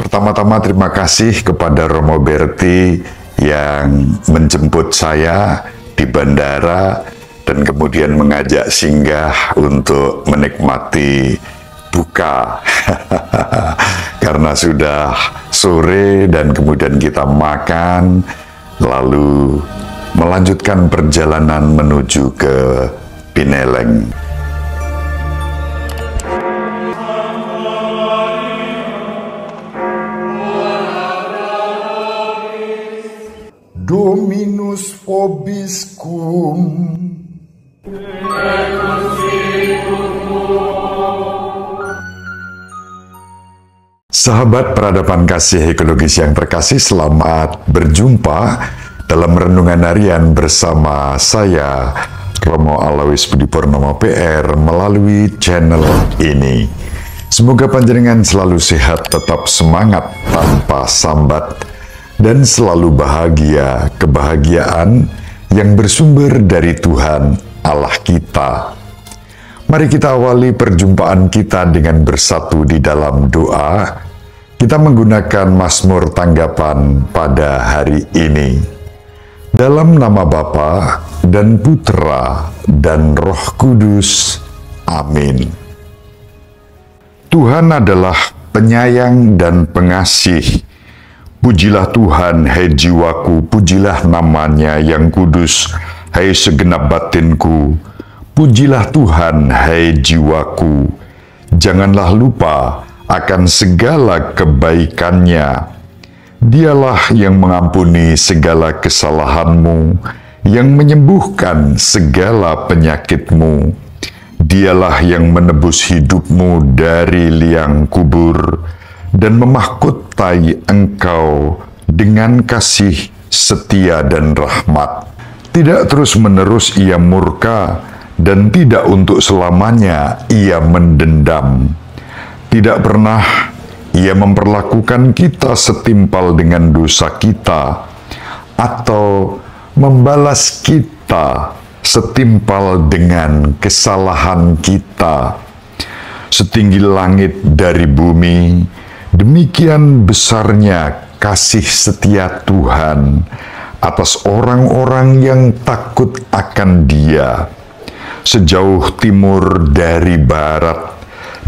Pertama-tama terima kasih kepada Romo Berti yang menjemput saya di bandara dan kemudian mengajak singgah untuk menikmati buka. Karena sudah sore dan kemudian kita makan, lalu melanjutkan perjalanan menuju ke Pineleng. Dominus vobiscum. Sahabat peradaban kasih ekologis yang terkasih, selamat berjumpa dalam renungan harian bersama saya, Romo Alois Budi Purnomo PR, melalui channel ini. Semoga panjenengan selalu sehat, tetap semangat tanpa sambat, dan selalu bahagia, kebahagiaan yang bersumber dari Tuhan Allah kita. Mari kita awali perjumpaan kita dengan bersatu di dalam doa. Kita menggunakan Mazmur tanggapan pada hari ini. Dalam nama Bapa dan Putra dan Roh Kudus. Amin. Tuhan adalah penyayang dan pengasih. Pujilah Tuhan, hai jiwaku, pujilah namanya yang kudus, hai segenap batinku. Pujilah Tuhan, hai jiwaku. Janganlah lupa akan segala kebaikannya. Dialah yang mengampuni segala kesalahanmu, yang menyembuhkan segala penyakitmu. Dialah yang menebus hidupmu dari liang kubur, dan memahkotai engkau dengan kasih, setia, dan rahmat. Tidak terus-menerus ia murka, dan tidak untuk selamanya ia mendendam. Tidak pernah ia memperlakukan kita setimpal dengan dosa kita, atau membalas kita setimpal dengan kesalahan kita. Setinggi langit dari bumi, demikian besarnya kasih setia Tuhan atas orang-orang yang takut akan Dia. Sejauh timur dari barat,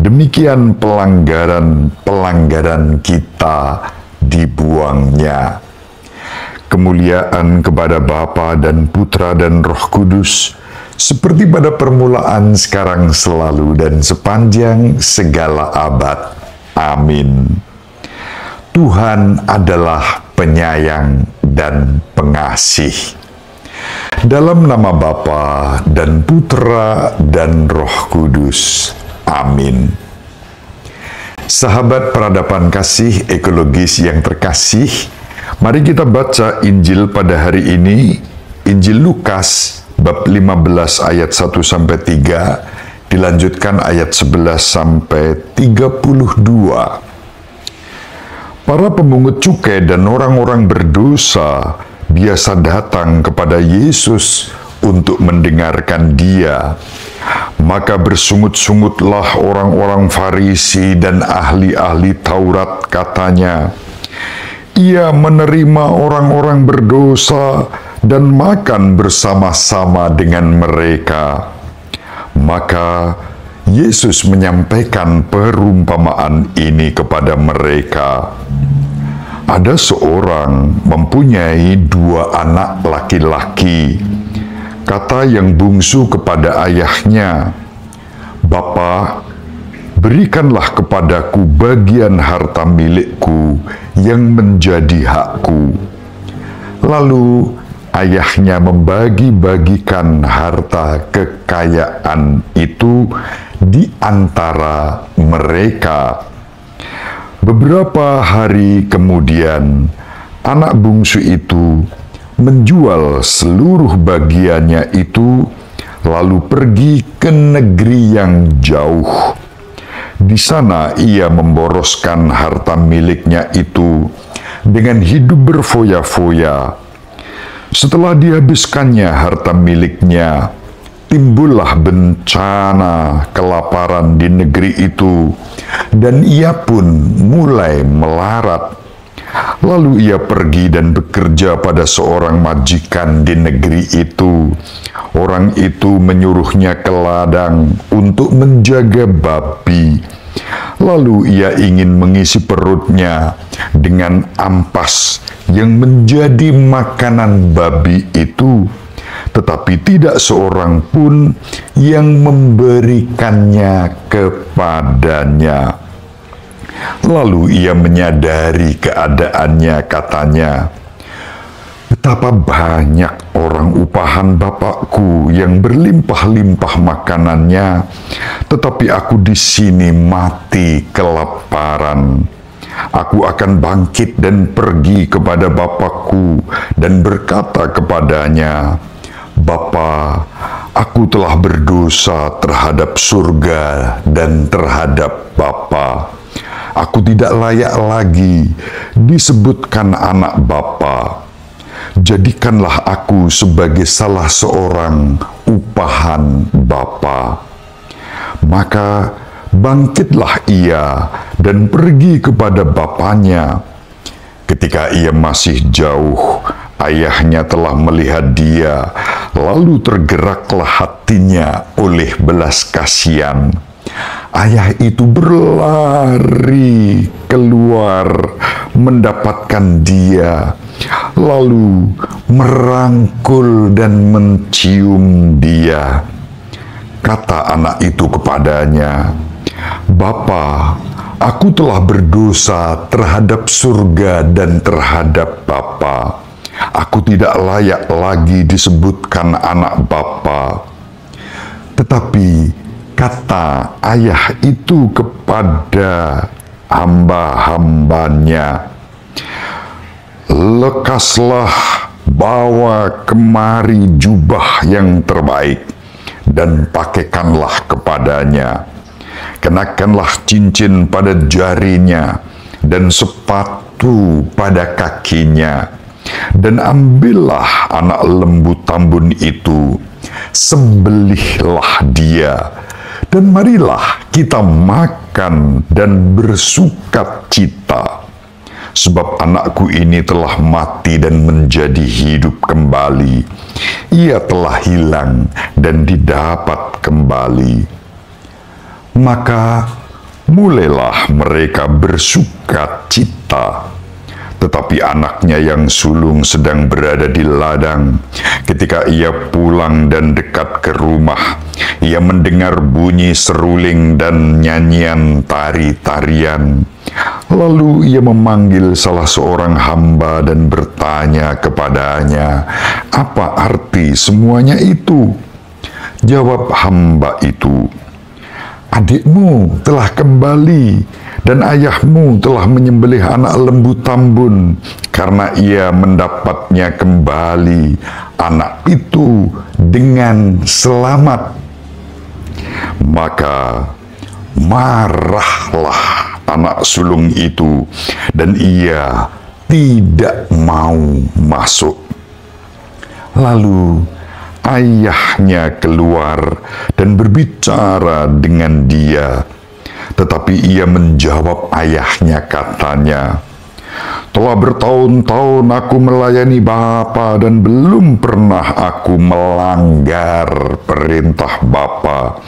demikian pelanggaran-pelanggaran kita dibuangnya. Kemuliaan kepada Bapa dan Putra dan Roh Kudus, seperti pada permulaan, sekarang, selalu, dan sepanjang segala abad. Amin. Tuhan adalah penyayang dan pengasih. Dalam nama Bapa dan Putra dan Roh Kudus. Amin. Sahabat peradaban kasih ekologis yang terkasih, mari kita baca Injil pada hari ini, Injil Lukas bab 15 ayat 1-3, dilanjutkan ayat 11-32. Para pemungut cukai dan orang-orang berdosa biasa datang kepada Yesus untuk mendengarkan Dia. Maka bersungut-sungutlah orang-orang Farisi dan ahli-ahli Taurat, katanya, "Ia menerima orang-orang berdosa dan makan bersama-sama dengan mereka." Maka Yesus menyampaikan perumpamaan ini kepada mereka. Ada seorang mempunyai 2 anak laki-laki. Kata yang bungsu kepada ayahnya, "Bapa, berikanlah kepadaku bagian harta milikku yang menjadi hakku." Lalu ayahnya membagi-bagikan harta kekayaan itu di antara mereka. Beberapa hari kemudian, anak bungsu itu menjual seluruh bagiannya itu, lalu pergi ke negeri yang jauh. Di sana ia memboroskan harta miliknya itu dengan hidup berfoya-foya. Setelah dihabiskannya harta miliknya, timbullah bencana kelaparan di negeri itu, dan ia pun mulai melarat. Lalu ia pergi dan bekerja pada seorang majikan di negeri itu. Orang itu menyuruhnya ke ladang untuk menjaga babi. Lalu ia ingin mengisi perutnya dengan ampas yang menjadi makanan babi itu, tetapi tidak seorang pun yang memberikannya kepadanya. Lalu ia menyadari keadaannya, katanya, "Betapa banyak orang upahan bapakku yang berlimpah-limpah makanannya, tetapi aku di sini mati kelaparan. Aku akan bangkit dan pergi kepada bapakku dan berkata kepadanya, Bapa, aku telah berdosa terhadap surga dan terhadap Bapa. Aku tidak layak lagi disebutkan anak Bapa. Jadikanlah aku sebagai salah seorang upahan Bapa." Maka bangkitlah ia dan pergi kepada bapaknya. Ketika ia masih jauh, ayahnya telah melihat dia, lalu tergeraklah hatinya oleh belas kasihan. Ayah itu berlari keluar mendapatkan dia, lalu merangkul dan mencium dia. Kata anak itu kepadanya, "Bapa, aku telah berdosa terhadap surga dan terhadap Bapa. Aku tidak layak lagi disebutkan anak Bapa." Tetapi kata ayah itu kepada hamba-hambanya, "Lekaslah, bawa kemari jubah yang terbaik, dan pakaikanlah kepadanya. Kenakanlah cincin pada jarinya, dan sepatu pada kakinya. Dan ambillah anak lembu tambun itu, sembelihlah dia, dan marilah kita makan dan bersukacita. Sebab anakku ini telah mati dan menjadi hidup kembali. Ia telah hilang dan didapat kembali." Maka mulailah mereka bersukacita. Tetapi anaknya yang sulung sedang berada di ladang. Ketika ia pulang dan dekat ke rumah, ia mendengar bunyi seruling dan nyanyian tari-tarian. Lalu ia memanggil salah seorang hamba dan bertanya kepadanya, "Apa arti semuanya itu?" Jawab hamba itu, "Adikmu telah kembali, dan ayahmu telah menyembelih anak lembu tambun, karena ia mendapatnya kembali anak itu dengan selamat." Maka marahlah anak sulung itu, dan ia tidak mau masuk. Lalu ayahnya keluar dan berbicara dengan dia. Tetapi ia menjawab ayahnya, katanya, "Telah bertahun-tahun aku melayani Bapa, dan belum pernah aku melanggar perintah Bapa.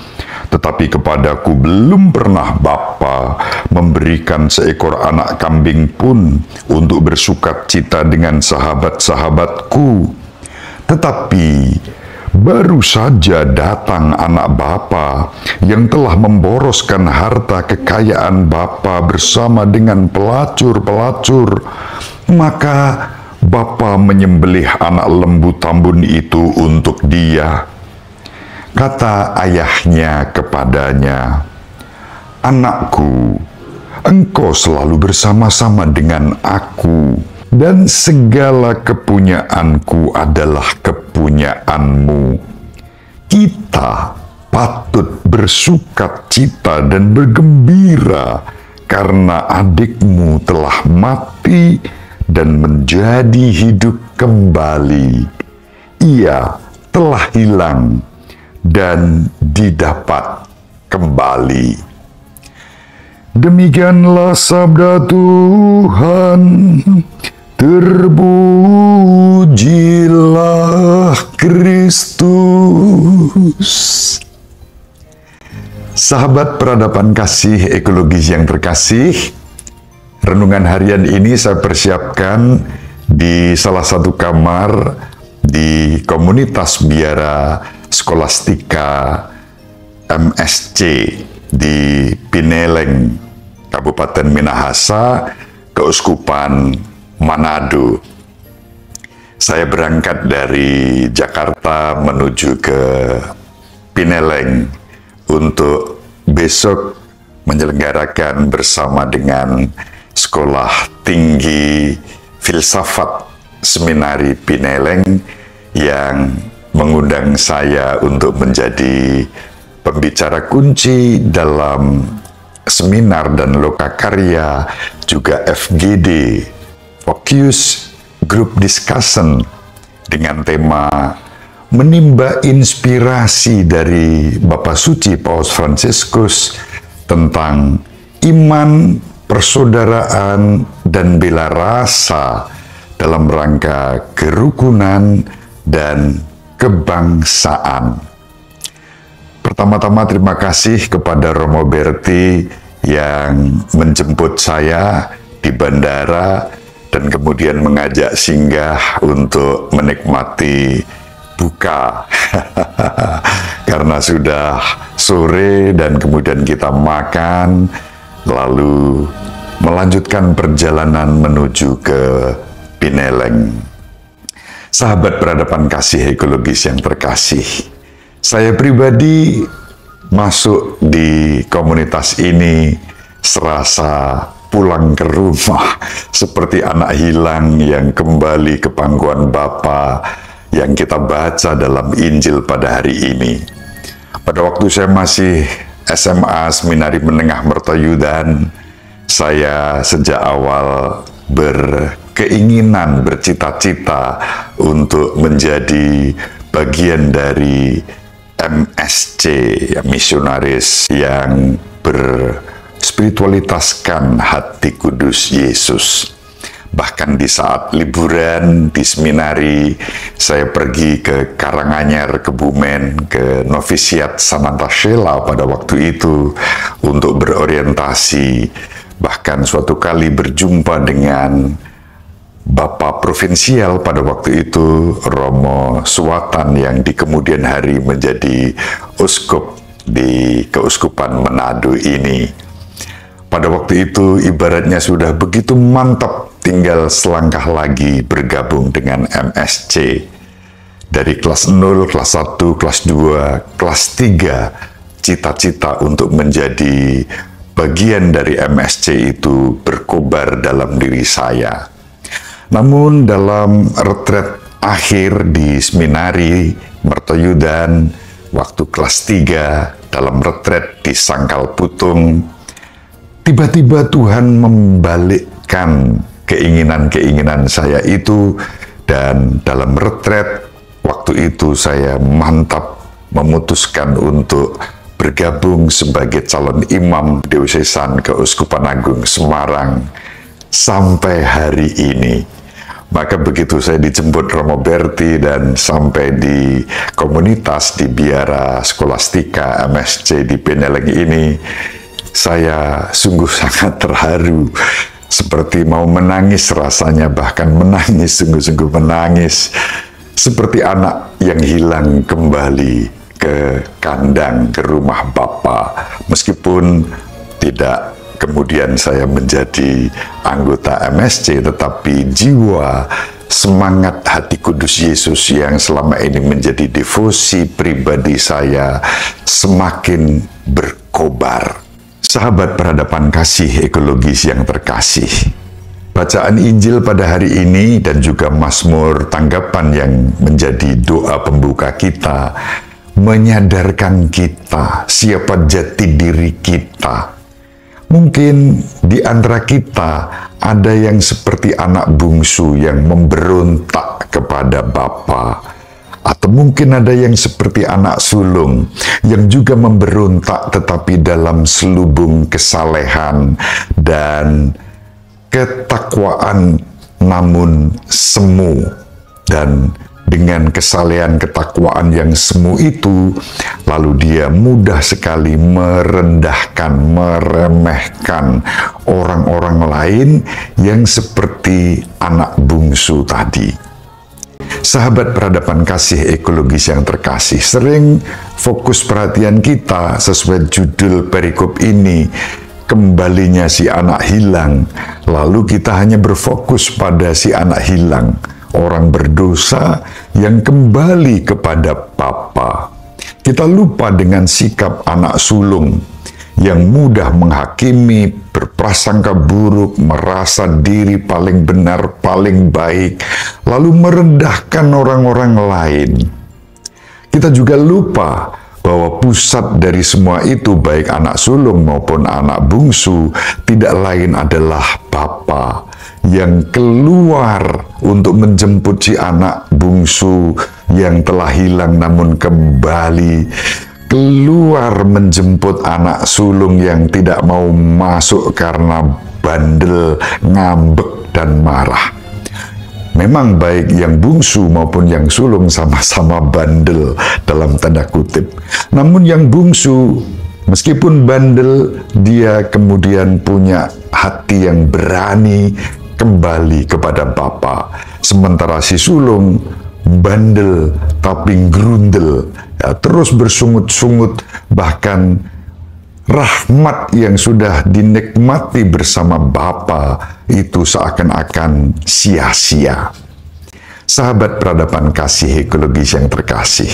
Tetapi kepadaku belum pernah Bapa memberikan seekor anak kambing pun untuk bersukacita dengan sahabat-sahabatku. Tetapi baru saja datang anak Bapa yang telah memboroskan harta kekayaan Bapa bersama dengan pelacur-pelacur. Maka Bapa menyembelih anak lembu tambun itu untuk dia." Kata ayahnya kepadanya, "Anakku, engkau selalu bersama-sama dengan aku, dan segala kepunyaanku adalah kepunyaanmu. Kita patut bersukacita dan bergembira karena adikmu telah mati dan menjadi hidup kembali. Ia telah hilang dan didapat kembali. Demikianlah sabda Tuhan. Terpujilah Kristus. Sahabat peradaban kasih ekologis yang terkasih, renungan harian ini saya persiapkan di salah satu kamar di komunitas biara skolastika MSC di Pineleng, Kabupaten Minahasa, Keuskupan Manado. Saya berangkat dari Jakarta menuju ke Pineleng untuk besok menyelenggarakan bersama dengan Sekolah Tinggi Filsafat Seminari Pineleng yang mengundang saya untuk menjadi pembicara kunci dalam seminar dan lokakarya, juga FGD, Focus Group Discussion, dengan tema menimba inspirasi dari Bapa Suci Paus Fransiskus tentang iman, persaudaraan, dan bela rasa dalam rangka kerukunan dan kebangsaan. Pertama-tama terima kasih kepada Romo Berti yang menjemput saya di bandara dan kemudian mengajak singgah untuk menikmati buka. Karena sudah sore dan kemudian kita makan, lalu melanjutkan perjalanan menuju ke Pineleng. Sahabat peradaban kasih ekologis yang terkasih, saya pribadi masuk di komunitas ini serasa pulang ke rumah, seperti anak hilang yang kembali ke pangkuan Bapa yang kita baca dalam Injil pada hari ini. Pada waktu saya masih SMA Seminari Menengah Mertoyudan, saya sejak awal berkeinginan, bercita-cita untuk menjadi bagian dari MSC, misionaris yang berspiritualitaskan hati kudus Yesus. Bahkan di saat liburan di seminari, saya pergi ke Karanganyar, Kebumen, ke novisiat Sanantasela pada waktu itu untuk berorientasi. Bahkan suatu kali berjumpa dengan Bapak Provinsial pada waktu itu, Romo Suwatan, yang di kemudian hari menjadi uskup di Keuskupan Manado ini. Pada waktu itu ibaratnya sudah begitu mantap, tinggal selangkah lagi bergabung dengan MSC. Dari kelas 0, kelas 1, kelas 2, kelas 3, cita-cita untuk menjadi bagian dari MSC itu berkobar dalam diri saya. Namun dalam retret akhir di Seminari Mertoyudan, waktu kelas 3, dalam retret di Sangkal Putung, tiba-tiba Tuhan membalikkan keinginan-keinginan saya itu, dan dalam retret waktu itu saya mantap memutuskan untuk bergabung sebagai calon imam diosesan Keuskupan Agung Semarang sampai hari ini. Maka begitu saya dijemput Romo Berti dan sampai di komunitas di biara skolastika MSC di Pineleng ini, saya sungguh sangat terharu, seperti mau menangis rasanya, bahkan menangis, sungguh-sungguh menangis, seperti anak yang hilang kembali ke kandang, ke rumah Bapa. Meskipun tidak kemudian saya menjadi anggota MSC, tetapi jiwa, semangat hati kudus Yesus yang selama ini menjadi devosi pribadi saya semakin berkobar. Sahabat peradaban kasih ekologis yang terkasih, bacaan Injil pada hari ini dan juga Mazmur tanggapan yang menjadi doa pembuka kita menyadarkan kita siapa jati diri kita. Mungkin di antara kita ada yang seperti anak bungsu yang memberontak kepada Bapa. Atau mungkin ada yang seperti anak sulung yang juga memberontak tetapi dalam selubung kesalehan dan ketakwaan namun semu. Dan dengan kesalehan ketakwaan yang semu itu, lalu dia mudah sekali merendahkan, meremehkan orang-orang lain yang seperti anak bungsu tadi. Sahabat peradaban kasih ekologis yang terkasih, sering fokus perhatian kita sesuai judul perikop ini, kembalinya si anak hilang. Lalu kita hanya berfokus pada si anak hilang, orang berdosa yang kembali kepada Bapa. Kita lupa dengan sikap anak sulung yang mudah menghakimi, berprasangka buruk, merasa diri paling benar, paling baik, lalu merendahkan orang-orang lain. Kita juga lupa bahwa pusat dari semua itu, baik anak sulung maupun anak bungsu, tidak lain adalah Bapa yang keluar untuk menjemput si anak bungsu yang telah hilang namun kembali, keluar menjemput anak sulung yang tidak mau masuk karena bandel, ngambek, dan marah. Memang baik yang bungsu maupun yang sulung sama-sama bandel dalam tanda kutip. Namun yang bungsu, meskipun bandel, dia kemudian punya hati yang berani kembali kepada Bapa. Sementara si sulung bandel tapi grundel, ya, terus bersungut-sungut, bahkan rahmat yang sudah dinikmati bersama Bapa itu seakan-akan sia-sia. Sahabat peradaban kasih ekologis yang terkasih,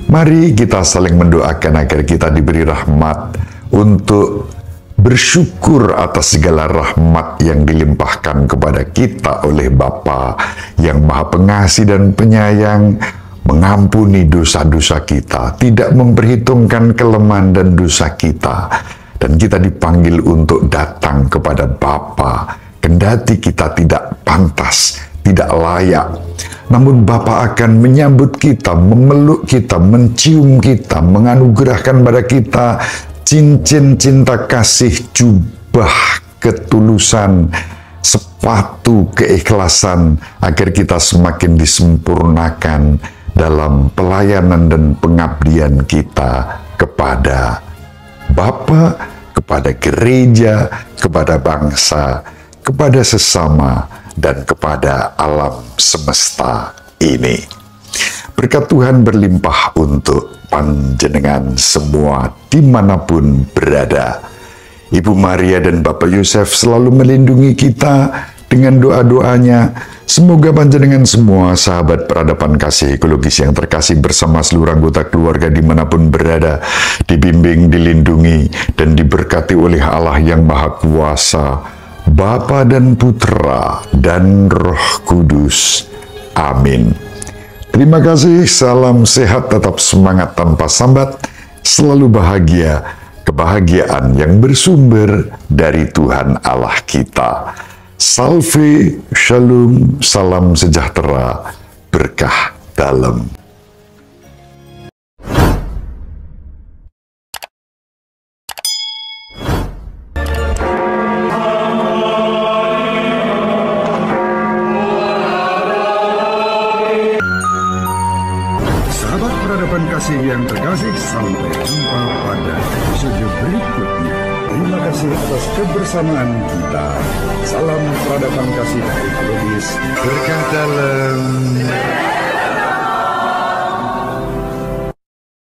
mari kita saling mendoakan agar kita diberi rahmat untuk bersyukur atas segala rahmat yang dilimpahkan kepada kita oleh Bapa yang Maha Pengasih dan Penyayang, mengampuni dosa-dosa kita, tidak memperhitungkan kelemahan dan dosa kita, dan kita dipanggil untuk datang kepada Bapa, kendati kita tidak pantas, tidak layak. Namun Bapa akan menyambut kita, memeluk kita, mencium kita, menganugerahkan pada kita cincin cinta kasih, jubah ketulusan, sepatu keikhlasan, agar kita semakin disempurnakan dalam pelayanan dan pengabdian kita kepada Bapa, kepada gereja, kepada bangsa, kepada sesama, dan kepada alam semesta ini. Berkat Tuhan berlimpah untuk panjenengan semua dimanapun berada. Ibu Maria dan Bapak Yosef selalu melindungi kita dengan doa-doanya. Semoga panjenengan semua sahabat peradaban kasih ekologis yang terkasih bersama seluruh anggota keluarga dimanapun berada, dibimbing, dilindungi, dan diberkati oleh Allah yang Maha Kuasa, Bapa dan Putra dan Roh Kudus. Amin. Terima kasih, salam sehat, tetap semangat tanpa sambat, selalu bahagia, kebahagiaan yang bersumber dari Tuhan Allah kita. Salve, shalom, salam sejahtera, berkah dalam. Sahabat peradaban kasih yang terkasih, sampai jumpa pada episode berikutnya. Terima kasih atas kebersamaan kita. Salam peradaban kasih ekologis, berkah dalam.